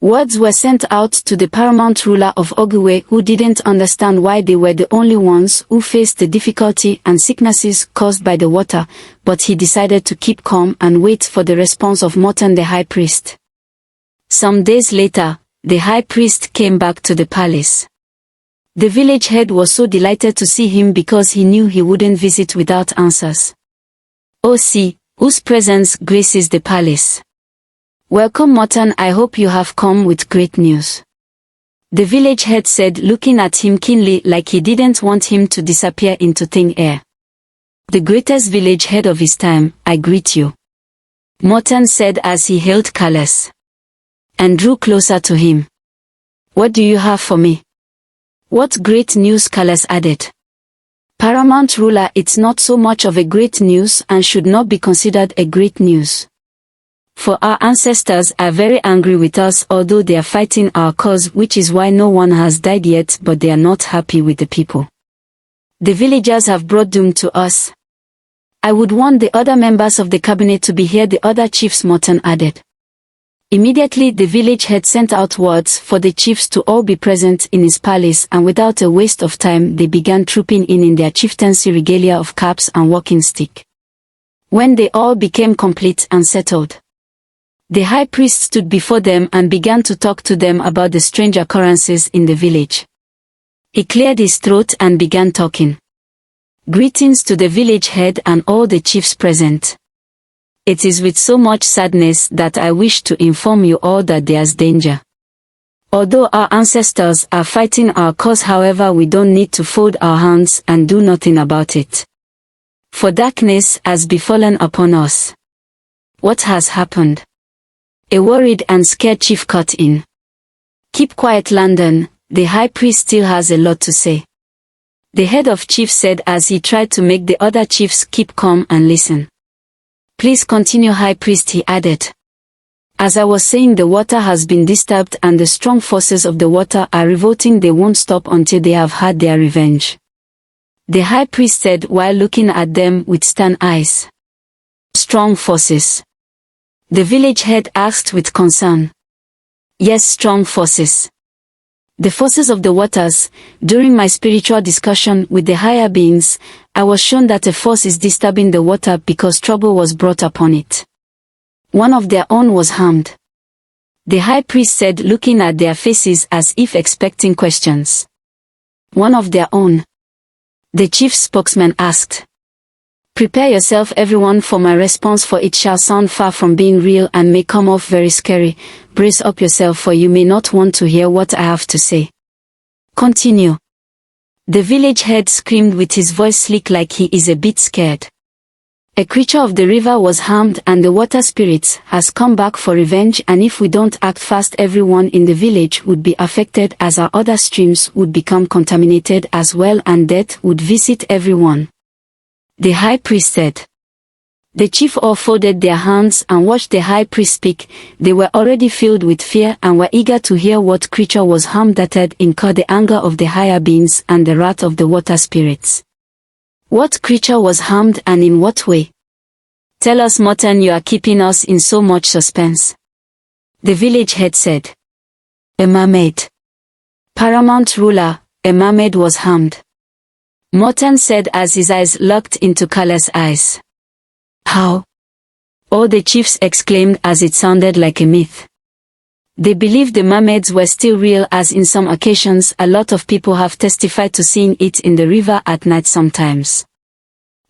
Words were sent out to the paramount ruler of Ogiwe, who didn't understand why they were the only ones who faced the difficulty and sicknesses caused by the water, but he decided to keep calm and wait for the response of Morton the high priest. Some days later, the high priest came back to the palace. The village head was so delighted to see him because he knew he wouldn't visit without answers. "Oh, see, whose presence graces the palace. Welcome, Morton, I hope you have come with great news," the village head said, looking at him keenly like he didn't want him to disappear into thin air. "The greatest village head of his time, I greet you," Morton said as he hailed Callas and drew closer to him. "What do you have for me?" "What great news," Callas added. "Paramount ruler, it's not so much of a great news and should not be considered a great news. For our ancestors are very angry with us, although they are fighting our cause, which is why no one has died yet, but they are not happy with the people. The villagers have brought doom to us. I would want the other members of the cabinet to be here," the other chiefs, Morton added. Immediately the village head sent out words for the chiefs to all be present in his palace, and without a waste of time they began trooping in their chieftaincy regalia of caps and walking stick. When they all became complete and settled, the high priest stood before them and began to talk to them about the strange occurrences in the village. He cleared his throat and began talking. "Greetings to the village head and all the chiefs present. It is with so much sadness that I wish to inform you all that there's danger. Although our ancestors are fighting our cause, however, we don't need to fold our hands and do nothing about it. For darkness has befallen upon us." "What has happened?" a worried and scared chief cut in. "Keep quiet, London, the high priest still has a lot to say," the head of chiefs said as he tried to make the other chiefs keep calm and listen. "Please continue, high priest," he added. "As I was saying, the water has been disturbed and the strong forces of the water are revolting. They won't stop until they have had their revenge," the high priest said while looking at them with stern eyes. "Strong forces?" the village head asked with concern. "Yes, strong forces. The forces of the waters. During my spiritual discussion with the higher beings, I was shown that a force is disturbing the water because trouble was brought upon it. One of their own was harmed," the high priest said, looking at their faces as if expecting questions. "One of their own?" the chief spokesman asked. "Prepare yourself, everyone, for my response, for it shall sound far from being real and may come off very scary. Brace up yourself, for you may not want to hear what I have to say. Continue." The village head screamed with his voice sleek like he is a bit scared. "A creature of the river was harmed and the water spirits has come back for revenge, and if we don't act fast, everyone in the village would be affected as our other streams would become contaminated as well, and death would visit everyone," the high priest said. The chief all folded their hands and watched the high priest speak. They were already filled with fear and were eager to hear what creature was harmed that had incurred the anger of the higher beings and the wrath of the water spirits. "What creature was harmed and in what way? Tell us, Morton, you are keeping us in so much suspense," the village head said. "A mermaid. Paramount ruler, a mermaid was harmed," Morton said as his eyes locked into Callas' eyes. "How?" all the chiefs exclaimed as it sounded like a myth. They believed the mermaids were still real, as in some occasions a lot of people have testified to seeing it in the river at night sometimes.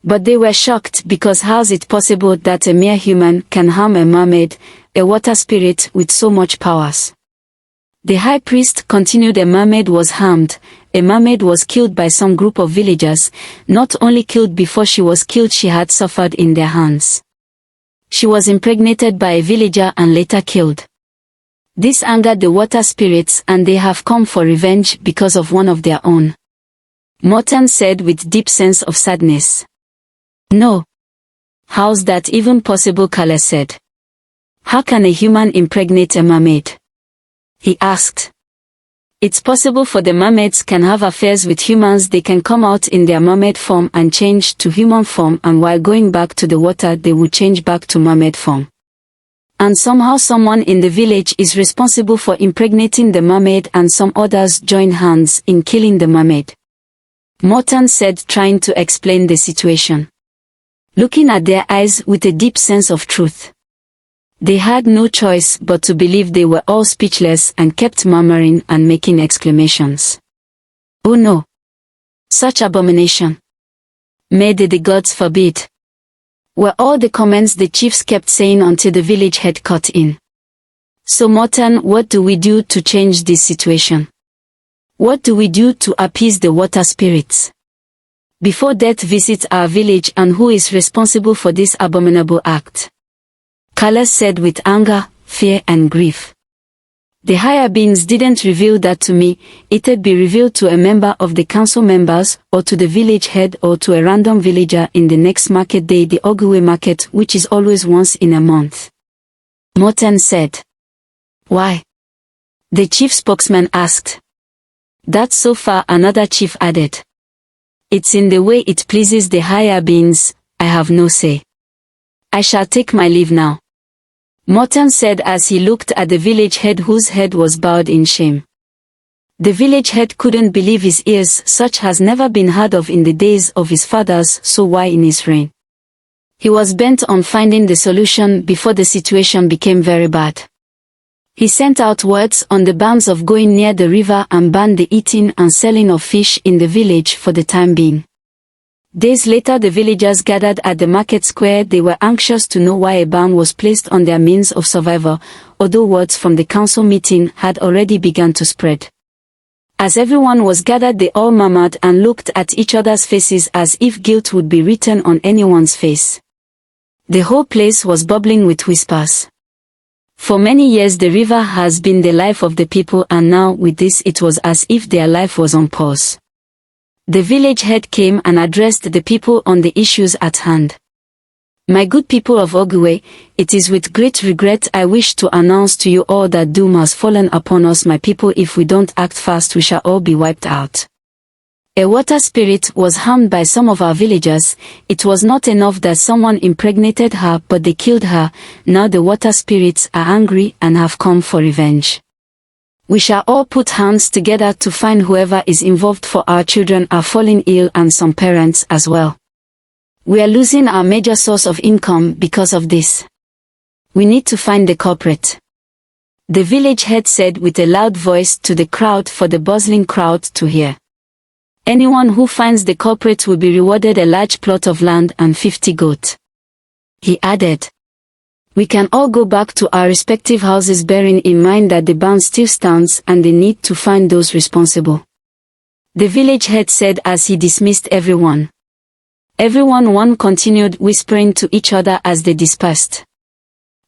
But they were shocked because how's it possible that a mere human can harm a mermaid, a water spirit with so much powers? The high priest continued. "A mermaid was harmed. A mermaid was killed by some group of villagers. Not only killed, before she was killed she had suffered in their hands. She was impregnated by a villager and later killed. This angered the water spirits and they have come for revenge because of one of their own," Morton said with deep sense of sadness. "No. How's that even possible?" Callas said. "How can a human impregnate a mermaid?" he asked. "It's possible, for the mermaids can have affairs with humans. They can come out in their mermaid form and change to human form, and while going back to the water they would change back to mermaid form. And somehow someone in the village is responsible for impregnating the mermaid and some others join hands in killing the mermaid. Morton said, trying to explain the situation. Looking at their eyes with a deep sense of truth. They had no choice but to believe. They were all speechless and kept murmuring and making exclamations. Oh no! Such abomination! May the gods forbid! Were all the comments the chiefs kept saying until the village head cut in. So Morton, what do we do to change this situation? What do we do to appease the water spirits? Before death visits our village, and who is responsible for this abominable act? Carlos said with anger, fear and grief. The higher beings didn't reveal that to me. It'd be revealed to a member of the council members, or to the village head, or to a random villager in the next market day, the Ogwe market, which is always once in a month. Morton said. Why? The chief spokesman asked. That's so far, another chief added. It's in the way it pleases the higher beings. I have no say. I shall take my leave now. Morton said as he looked at the village head, whose head was bowed in shame. The village head couldn't believe his ears. Such has never been heard of in the days of his fathers, so why in his reign? He was bent on finding the solution before the situation became very bad. He sent out words on the bans of going near the river and banned the eating and selling of fish in the village for the time being. Days later, the villagers gathered at the market square. They were anxious to know why a ban was placed on their means of survival, although words from the council meeting had already begun to spread. As everyone was gathered, they all murmured and looked at each other's faces as if guilt would be written on anyone's face. The whole place was bubbling with whispers. For many years the river has been the life of the people, and now with this it was as if their life was on pause. The village head came and addressed the people on the issues at hand. My good people of Ogwe, it is with great regret I wish to announce to you all that doom has fallen upon us, my people. If we don't act fast, we shall all be wiped out. A water spirit was harmed by some of our villagers. It was not enough that someone impregnated her, but they killed her. Now the water spirits are angry and have come for revenge. We shall all put hands together to find whoever is involved, for our children are falling ill and some parents as well. We are losing our major source of income because of this. We need to find the culprit. The village head said with a loud voice to the crowd, for the bustling crowd to hear. Anyone who finds the culprit will be rewarded a large plot of land and 50 goats. He added. We can all go back to our respective houses, bearing in mind that the ban still stands and they need to find those responsible. The village head said as he dismissed everyone. One continued whispering to each other as they dispersed.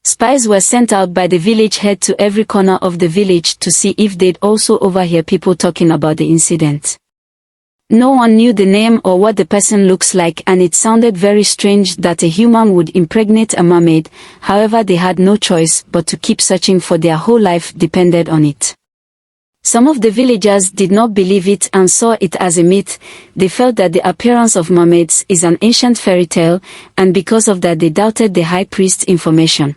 Spies were sent out by the village head to every corner of the village to see if they'd also overhear people talking about the incident. No one knew the name or what the person looks like, and it sounded very strange that a human would impregnate a mermaid. However, they had no choice but to keep searching, for their whole life depended on it. Some of the villagers did not believe it and saw it as a myth. They felt that the appearance of mermaids is an ancient fairy tale, and because of that they doubted the high priest's information.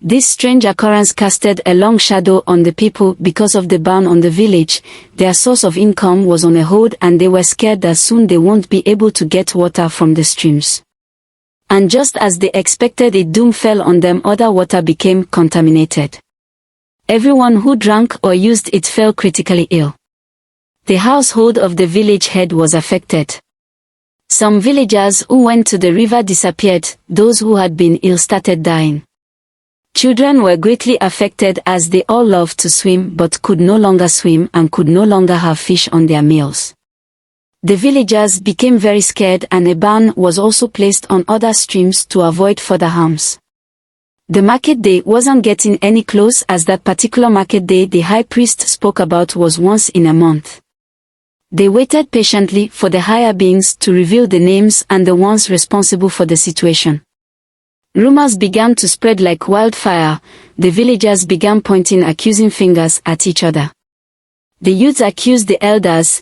This strange occurrence casted a long shadow on the people. Because of the ban on the village, their source of income was on a hold, and they were scared that soon they won't be able to get water from the streams. And just as they expected it, doom fell on them. Other water became contaminated. Everyone who drank or used it fell critically ill. The household of the village head was affected. Some villagers who went to the river disappeared. Those who had been ill started dying. Children were greatly affected as they all loved to swim but could no longer swim and could no longer have fish on their meals. The villagers became very scared, and a ban was also placed on other streams to avoid further harms. The market day wasn't getting any close, as that particular market day the high priest spoke about was once in a month. They waited patiently for the higher beings to reveal the names and the ones responsible for the situation. Rumors began to spread like wildfire. The villagers began pointing accusing fingers at each other. The youths accused the elders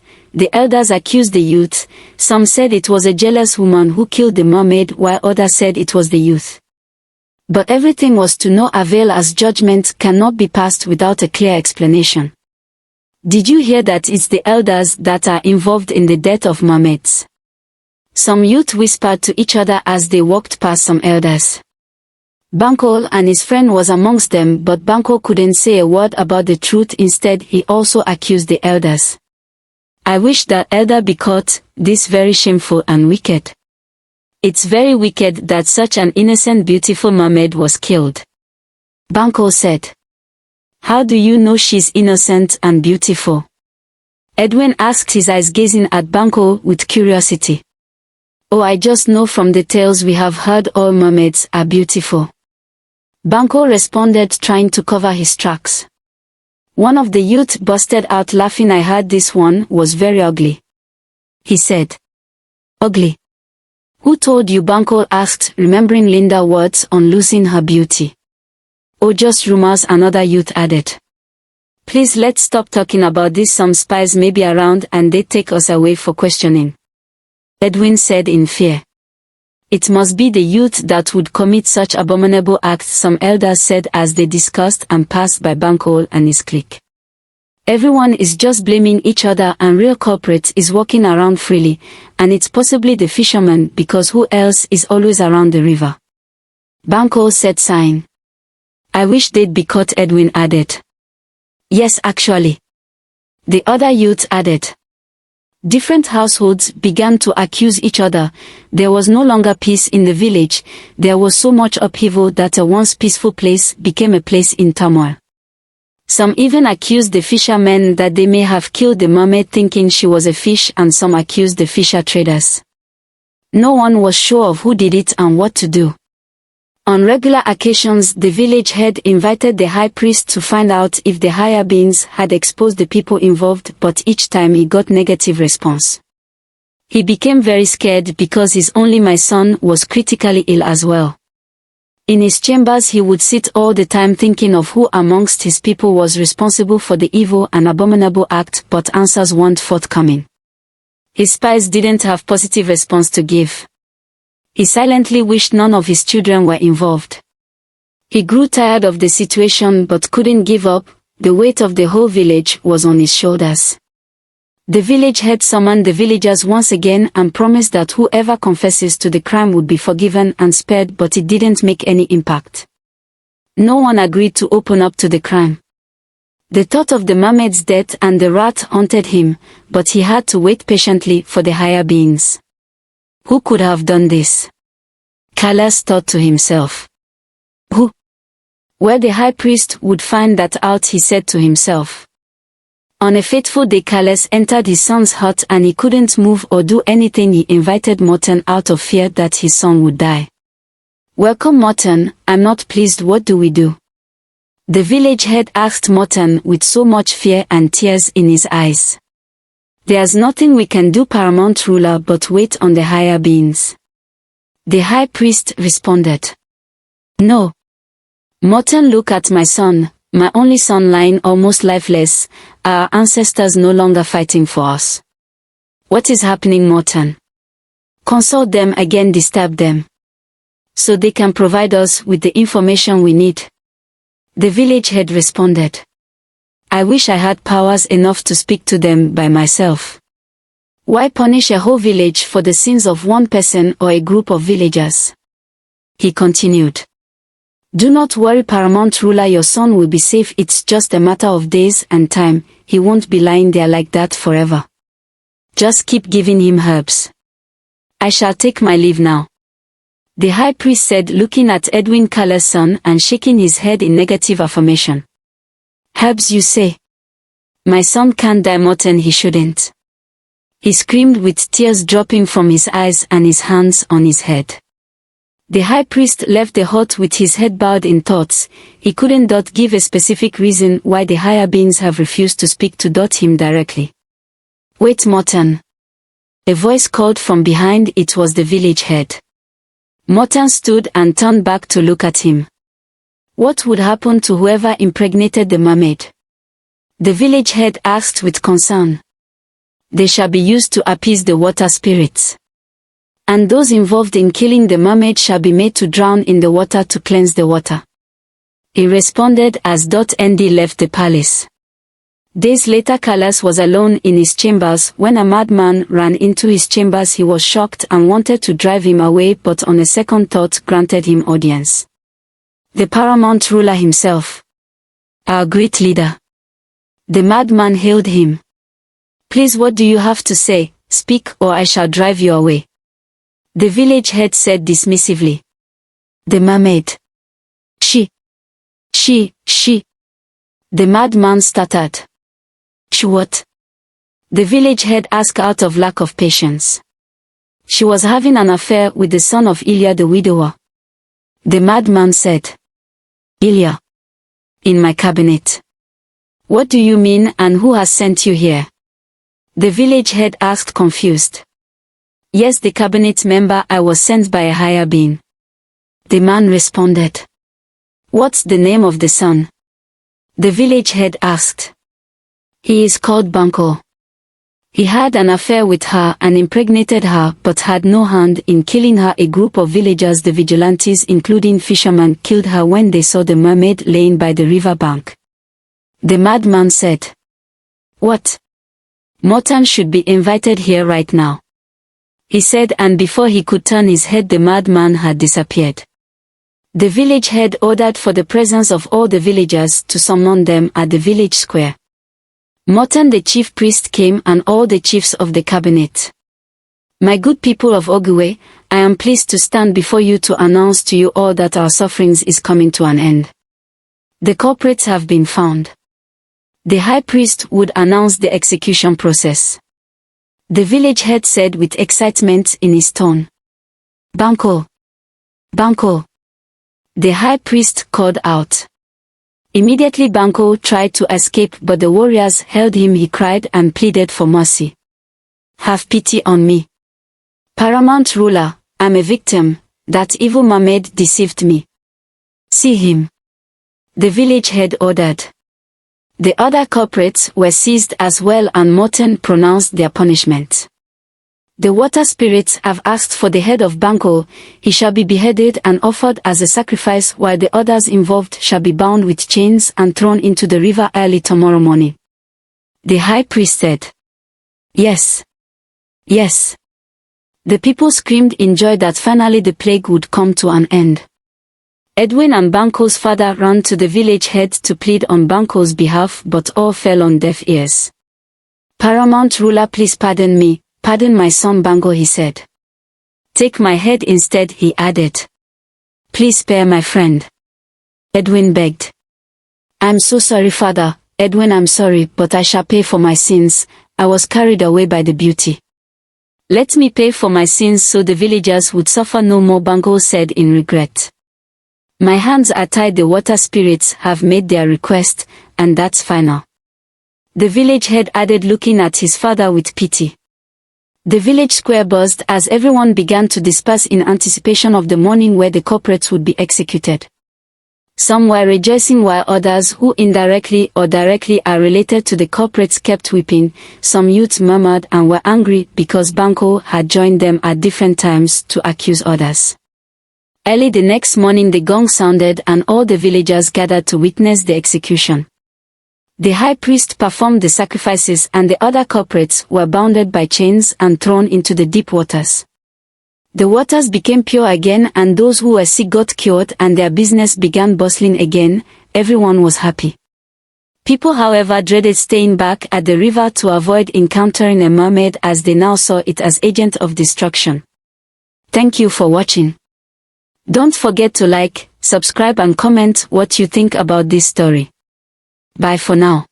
accused the youth. Some said it was a jealous woman who killed the mermaid, while others said it was the youth. But everything was to no avail as judgment cannot be passed without a clear explanation. Did you hear that it's the elders that are involved in the death of mermaids? Some youth whispered to each other as they walked past some elders. Banko and his friend was amongst them, but Banko couldn't say a word about the truth. Instead, he also accused the elders. I wish that elder be caught. This very shameful and wicked. It's very wicked that such an innocent beautiful mermaid was killed. Banko said. How do you know she's innocent and beautiful? Edwin asked, his eyes gazing at Banko with curiosity. Oh, I just know from the tales we have heard all mermaids are beautiful. Banko responded, trying to cover his tracks. One of the youth busted out laughing. I heard this one was very ugly. He said. Ugly? Who told you? Banko asked, remembering Linda's words on losing her beauty. Oh, just rumors, another youth added. Please, let's stop talking about this. Some spies may be around and they take us away for questioning. Edwin said in fear. It must be the youth that would commit such abominable acts, some elders said as they discussed and passed by Banko and his clique. Everyone is just blaming each other and real culprit is walking around freely, and it's possibly the fisherman because who else is always around the river? Banko said, sighing. I wish they'd be caught, Edwin added. Yes, actually. The other youth added. Different households began to accuse each other. There was no longer peace in the village. There was so much upheaval that a once peaceful place became a place in turmoil. Some even accused the fishermen that they may have killed the mermaid thinking she was a fish, and some accused the fisher traders. No one was sure of who did it and what to do. On regular occasions, the village head invited the high priest to find out if the higher beings had exposed the people involved, but each time he got negative response. He became very scared because his only son was critically ill as well. In his chambers he would sit all the time thinking of who amongst his people was responsible for the evil and abominable act, but answers weren't forthcoming. His spies didn't have positive response to give. He silently wished none of his children were involved. He grew tired of the situation but couldn't give up. The weight of the whole village was on his shoulders. The village head summoned the villagers once again and promised that whoever confesses to the crime would be forgiven and spared, but it didn't make any impact. No one agreed to open up to the crime. The thought of the mermaid's death and the rat haunted him, but he had to wait patiently for the higher beings. Who could have done this? Callas thought to himself. Who? Where the high priest would find that out, he said to himself. On a fateful day, Callas entered his son's hut and he couldn't move or do anything. He invited Morten out of fear that his son would die. Welcome, Morten. I'm not pleased. What do we do? The village head asked Morten with so much fear and tears in his eyes. There's nothing we can do, paramount ruler, but wait on the higher beings. The high priest responded. No. Morten, look at my son, my only son lying almost lifeless, our ancestors no longer fighting for us. What is happening, Morten? Consult them again, disturb them. So they can provide us with the information we need. The village head responded. I wish I had powers enough to speak to them by myself. Why punish a whole village for the sins of one person or a group of villagers? He continued. Do not worry, paramount ruler, your son will be safe. It's just a matter of days and time. He won't be lying there like that forever. Just keep giving him herbs. I shall take my leave now. The high priest said, looking at Edwin Callas' son and shaking his head in negative affirmation. Herbs, you say? My son can't die, Morten, he shouldn't. He screamed with tears dropping from his eyes and his hands on his head. The high priest left the hut with his head bowed in thoughts. He couldn't give a specific reason why the higher beings have refused to speak to him directly. Wait, Morten. A voice called from behind. It was the village head. Morten stood and turned back to look at him. What would happen to whoever impregnated the mermaid? The village head asked with concern. They shall be used to appease the water spirits. And those involved in killing the mermaid shall be made to drown in the water to cleanse the water. He responded as Nd left the palace. Days later, Callas was alone in his chambers when a madman ran into his chambers. He was shocked and wanted to drive him away, but on a second thought granted him audience. The paramount ruler himself. Our great leader. The madman hailed him. Please, what do you have to say? Speak, or I shall drive you away. The village head said dismissively. The mermaid. She. The madman stuttered. She what? The village head asked out of lack of patience. She was having an affair with the son of Ilya the widower. The madman said. Ilya. In my cabinet. What do you mean, and who has sent you here? The village head asked, confused. Yes, the cabinet member, I was sent by a higher being. The man responded. What's the name of the son? The village head asked. He is called Banco. He had an affair with her and impregnated her, but had no hand in killing her. A group of villagers, the vigilantes including fishermen, killed her when they saw the mermaid laying by the river bank. The madman said. What? Morton should be invited here right now. He said, and before he could turn his head the madman had disappeared. The village head ordered for the presence of all the villagers to summon them at the village square. Morton the chief priest came and all the chiefs of the cabinet. My good people of Ogwe, I am pleased to stand before you to announce to you all that our sufferings is coming to an end. The culprits have been found. The high priest would announce the execution process. The village head said with excitement in his tone. Banco. Banco. The high priest called out. Immediately Banco tried to escape, but the warriors held him. He cried and pleaded for mercy. Have pity on me. Paramount ruler, I'm a victim. That evil mermaid deceived me. See him. The village head ordered. The other culprits were seized as well, and Morton pronounced their punishment. The water spirits have asked for the head of Banco. He shall be beheaded and offered as a sacrifice, while the others involved shall be bound with chains and thrown into the river early tomorrow morning. The high priest said. Yes. Yes. The people screamed in joy that finally the plague would come to an end. Edwin and Banco's father ran to the village head to plead on Banco's behalf, but all fell on deaf ears. Paramount ruler, please pardon me. Pardon my son Banco, he said. Take my head instead, he added. Please spare my friend. Edwin begged. I'm so sorry, father. Edwin, I'm sorry, but I shall pay for my sins. I was carried away by the beauty. Let me pay for my sins so the villagers would suffer no more, Banco said in regret. My hands are tied, the water spirits have made their request, and that's final. The village head added, looking at his father with pity. The village square buzzed as everyone began to disperse in anticipation of the morning where the culprits would be executed. Some were rejoicing while others, who indirectly or directly are related to the culprits, kept weeping. Some youths murmured and were angry because Banco had joined them at different times to accuse others. Early the next morning the gong sounded and all the villagers gathered to witness the execution. The high priest performed the sacrifices and the other culprits were bounded by chains and thrown into the deep waters. The waters became pure again and those who were sick got cured and their business began bustling again. Everyone was happy. People, however, dreaded staying back at the river to avoid encountering a mermaid, as they now saw it as agent of destruction. Thank you for watching. Don't forget to like, subscribe and comment what you think about this story. Bye for now.